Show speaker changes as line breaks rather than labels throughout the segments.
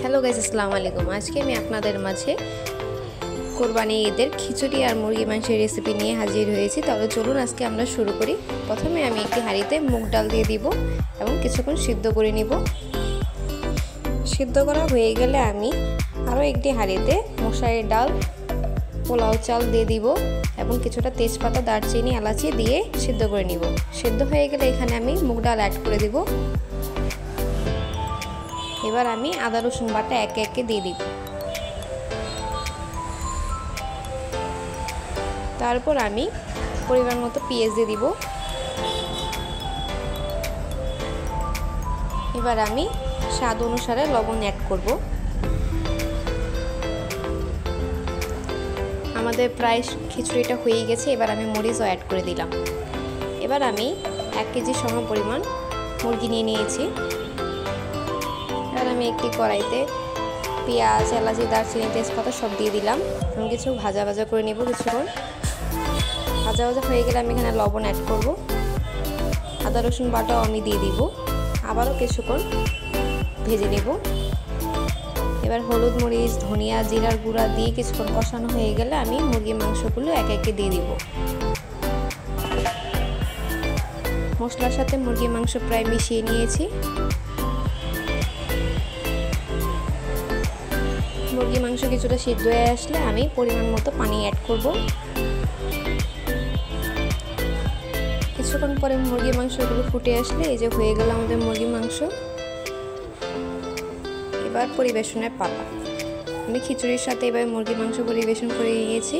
Hello guys, আসসালামু আলাইকুম। আজকে আমি আপনাদের মাঝে কোরবানি ঈদের খিচুড়ি আর মুরগি মাংসের রেসিপি নিয়ে হাজির হয়েছি। তাহলে চলুন আজকে আমরা শুরু করি। প্রথমে আমি একটি হাঁড়িতে মুগ ডাল দিয়ে দিব এবং কিছুক্ষণ সিদ্ধ করে নিব। সিদ্ধ করা হয়ে গেলে আমি আরও একটি হাঁড়িতে মশারির ডাল, পোলাও চাল দিয়ে দিব এবং কিছুটা তেজপাতা, দারচিনি, এলাচি দিয়ে সিদ্ধ করে নিব। সিদ্ধ হয়ে গেলে এখানে আমি মুগ ডাল অ্যাড করে দিব। এবার আমি আদা রসুন বাটা একে একে দিয়ে দিব। তারপর আমি পরিমাণ মতো পেঁয়াজ দিয়ে দিব। এবার আমি স্বাদ অনুসারে লবণ অ্যাড করব। আমাদের প্রায় খিচুড়িটা হয়ে গেছে। এবার আমি মরিচও অ্যাড করে দিলাম। এবার আমি 1 কেজি সম পরিমাণ মুরগি নিয়ে নিয়েছি। এবার আমি একটি কড়াইতে পেঁয়াজ, এলাচি, দারচিনি, তেজপাতা সব দিয়ে দিলাম এবং কিছু ভাজা করে নেব। কিছুক্ষণ ভাজা হয়ে গেলে আমি এখানে লবণ অ্যাড করব। আদা রসুন বাটাও আমি দিয়ে দিব। আবারও কিছুক্ষণ ভেজে নেব। এবার হলুদ, মরিচ, ধনিয়া, জিরার গুঁড়া দিয়ে কিছুক্ষণ কষানো হয়ে গেলে আমি মুরগির মাংসগুলো একে একে দিয়ে দিব। মশলার সাথে মুরগির মাংস প্রায় মিশিয়ে নিয়েছি। মুরগি মাংস কিছুটা সিদ্ধ হয়ে আসলে আমি পরিমাণ মতো পানি অ্যাড করব। কিছুক্ষণ পরে মুরগি মাংসগুলো ফুটে আসলে এই যে হয়ে গেল আমাদের মুরগি মাংস। এবার পরিবেশনের পালা। আমি খিচুড়ির সাথে এবার মুরগি মাংস পরিবেশন করে নিয়েছি।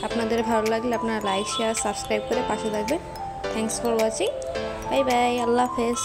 আপনাদের ভালো লাগলে আপনারা লাইক, শেয়ার, সাবস্ক্রাইব করে পাশে থাকবেন। Thanks for watching. Bye bye. আল্লাহ হাফেজ।